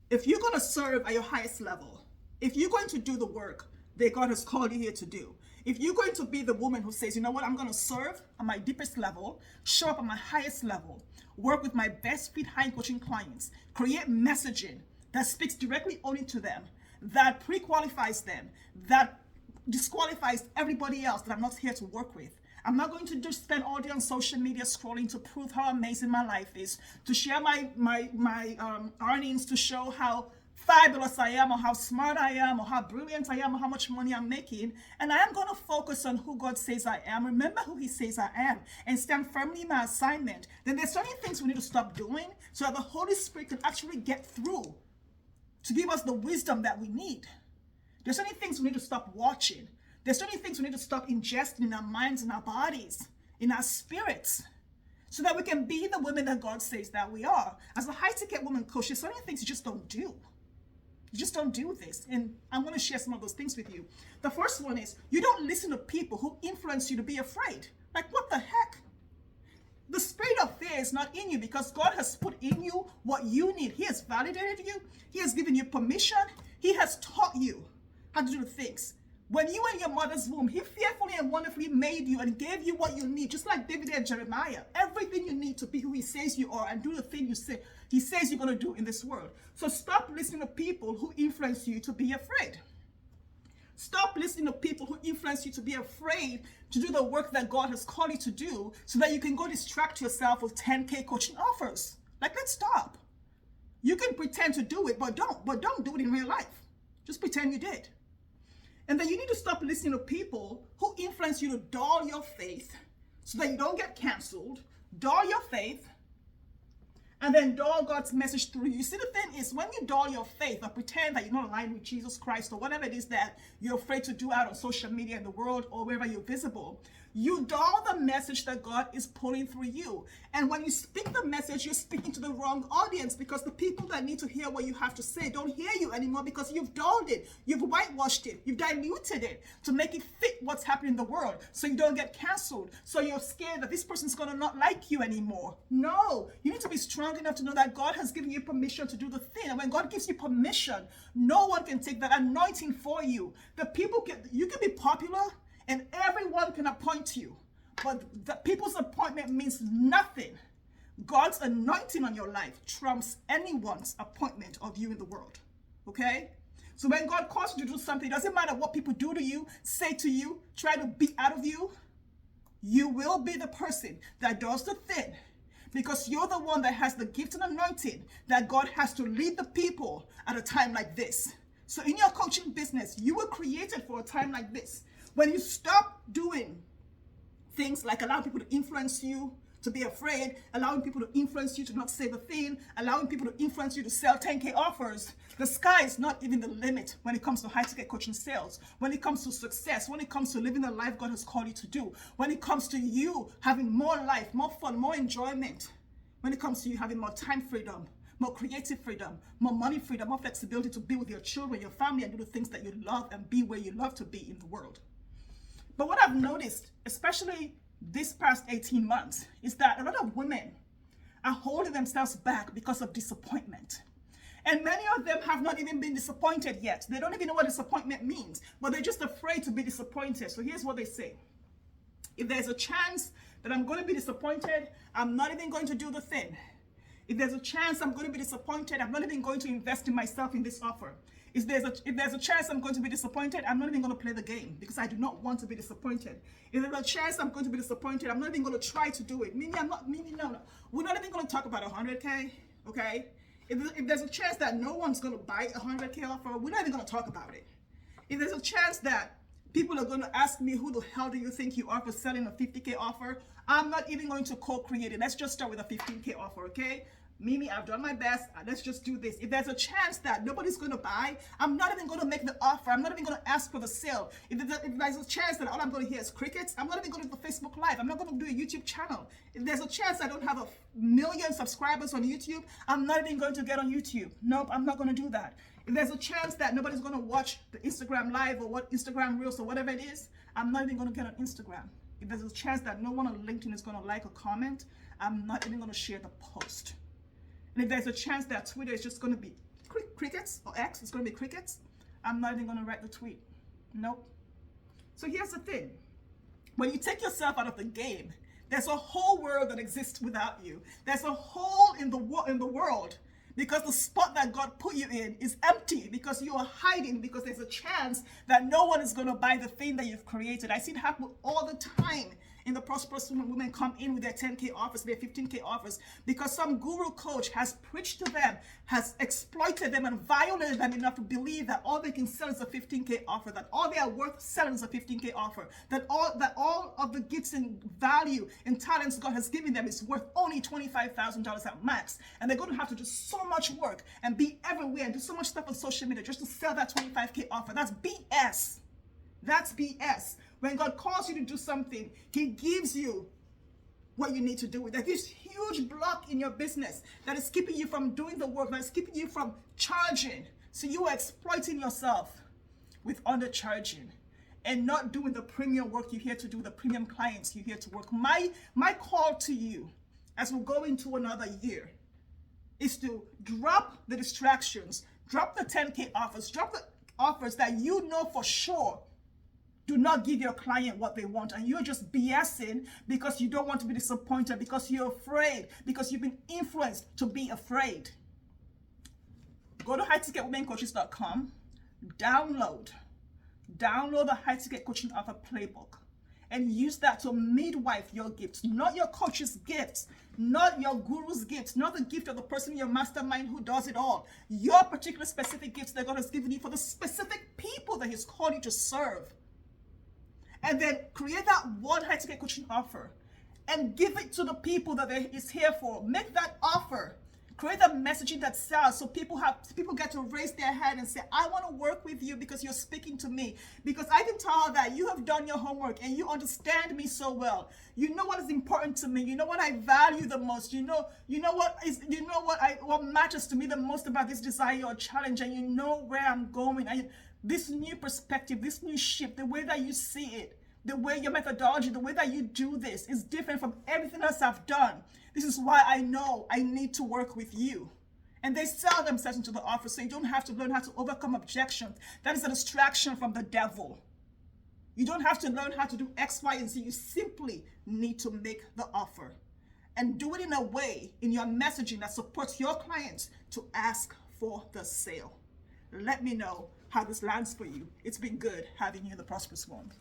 If you're going to serve at your highest level, if you're going to do the work that God has called you here to do, if you're going to be the woman who says, you know what, I'm going to serve at my deepest level, show up at my highest level, work with my best fit high coaching clients, create messaging that speaks directly only to them, that pre-qualifies them, that disqualifies everybody else that I'm not here to work with. I'm not going to just spend all day on social media scrolling to prove how amazing my life is, to share my earnings, to show how fabulous I am, or how smart I am, or how brilliant I am, or how much money I'm making. And I am going to focus on who God says I am, remember who he says I am, and stand firmly in my assignment. Then there's certain things we need to stop doing so that the Holy Spirit can actually get through to give us the wisdom that we need. There's certain things we need to stop watching. There's certain things we need to stop ingesting in our minds, in our bodies, in our spirits, so that we can be the women that God says that we are. As a high-ticket woman coach, there's certain things you just don't do. You just don't do this. And I'm going to share some of those things with you. The first one is, you don't listen to people who influence you to be afraid. Like, what the heck? The spirit of fear is not in you because God has put in you what you need. He has validated you. He has given you permission. He has taught you how to do things. When you were in your mother's womb, he fearfully and wonderfully made you and gave you what you need, just like David and Jeremiah. Everything you need to be who he says you are and do the thing he says you're going to do in this world. So stop listening to people who influence you to be afraid. Stop listening to people who influence you to be afraid to do the work that God has called you to do so that you can go distract yourself with 10K coaching offers. Like, let's stop. You can pretend to do it, but don't do it in real life. Just pretend you did. And then you need to stop listening to people who influence you to dull your faith so that you don't get canceled, dull your faith, and then dull God's message through you. You see, the thing is, when you dull your faith or pretend that you're not aligned with Jesus Christ or whatever it is that you're afraid to do out on social media in the world or wherever you're visible, you dull the message that God is pulling through you. And when you speak the message, you're speaking to the wrong audience because the people that need to hear what you have to say don't hear you anymore because you've dulled it, you've whitewashed it, you've diluted it to make it fit what's happening in the world so you don't get canceled. So you're scared that this person's going to not like you anymore. No, you need to be strong enough to know that God has given you permission to do the thing. And when God gives you permission, no one can take that anointing for you. You can be popular and everyone can appoint you, but the people's appointment means nothing. God's anointing on your life trumps anyone's appointment of you in the world, okay? So when God calls you to do something, it doesn't matter what people do to you, say to you, try to beat out of you, you will be the person that does the thing because you're the one that has the gift and anointing that God has to lead the people at a time like this. So in your coaching business, you were created for a time like this. When you stop doing things like allowing people to influence you to be afraid, allowing people to influence you to not say the thing, allowing people to influence you to sell 10K offers, the sky is not even the limit when it comes to high-ticket coaching sales, when it comes to success, when it comes to living the life God has called you to do, when it comes to you having more life, more fun, more enjoyment, when it comes to you having more time freedom, more creative freedom, more money freedom, more flexibility to be with your children, your family, and do the things that you love and be where you love to be in the world. But what I've noticed, especially this past 18 months, is that a lot of women are holding themselves back because of disappointment. And many of them have not even been disappointed yet. They don't even know what disappointment means, but they're just afraid to be disappointed. So here's what they say. If there's a chance that I'm going to be disappointed, I'm not even going to do the thing. If there's a chance I'm going to be disappointed, I'm not even going to invest in myself in this offer. If there's a chance I'm going to be disappointed, I'm not even going to play the game because I do not want to be disappointed. If there's a chance I'm going to be disappointed, I'm not even going to try to do it. No. We're not even going to talk about 100K, okay? If there's a chance that no one's going to buy a 100K offer, we're not even going to talk about it. If there's a chance that people are going to ask me, who the hell do you think you are for selling a 50K offer? I'm not even going to co-create it. Let's just start with a 15K offer, okay? Mimi, I've done my best. Let's just do this. If there's a chance that nobody's going to buy, I'm not even going to make the offer. I'm not even going to ask for the sale. If there's a chance that all I'm going to hear is crickets, I'm not even going to do Facebook Live. I'm not going to do a YouTube channel. If there's a chance I don't have 1 million subscribers on YouTube, I'm not even going to get on YouTube. Nope, I'm not going to do that. If there's a chance that nobody's going to watch the Instagram Live or what Instagram Reels or whatever it is, I'm not even going to get on Instagram. If there's a chance that no one on LinkedIn is going to like or comment, I'm not even going to share the post. And if there's a chance that Twitter is just going to be crickets or X. It's going to be crickets. I'm not even going to write the tweet. Nope. So here's the thing. When you take yourself out of the game, there's a whole world that exists without you. There's a hole in the world because the spot that God put you in is empty because you are hiding, because there's a chance that no one is going to buy the thing that you've created. I see it happen all the time in the prosperous women come in with their 10K offers, their 15K offers, because some guru coach has preached to them, has exploited them and violated them enough to believe that all they can sell is a 15K offer, that all they are worth selling is a 15K offer, that all of the gifts and value and talents God has given them is worth only $25,000 at max. And they're going to have to do so much work and be everywhere and do so much stuff on social media just to sell that 25K offer. That's BS. That's BS. When God calls you to do something, He gives you what you need to do with it. There's this huge block in your business that is keeping you from doing the work, that is keeping you from charging. So you are exploiting yourself with undercharging and not doing the premium work you're here to do, the premium clients you're here to work. My call to you as we go into another year is to drop the distractions, drop the 10K offers, drop the offers that you know for sure do not give your client what they want, and you're just BSing because you don't want to be disappointed, because you're afraid, because you've been influenced to be afraid. Go to high-ticketwomencoaches.com, download the High-Ticket Coaching Offer Playbook, and use that to midwife your gifts, not your coach's gifts, not your guru's gifts, not the gift of the person in your mastermind who does it all. Your particular specific gifts that God has given you for the specific people that He's called you to serve. And then create that one high-ticket coaching offer and give it to the people that it's here for. Make that offer. Create a messaging that sells, so people get to raise their hand and say, I want to work with you because you're speaking to me. Because I can tell that you have done your homework and you understand me so well. You know what is important to me. You know what I value the most. You know what matters to me the most about this desire or challenge, and you know where I'm going. This new perspective, this new shift, the way that you see it, the way your methodology, the way that you do this is different from everything else I've done. This is why I know I need to work with you. And they sell themselves into the offer, so you don't have to learn how to overcome objections. That is a distraction from the devil. You don't have to learn how to do X, Y, and Z. You simply need to make the offer. And do it in a way, in your messaging, that supports your clients to ask for the sale. Let me know how this lands for you. It's been good having you in the Prosperous One.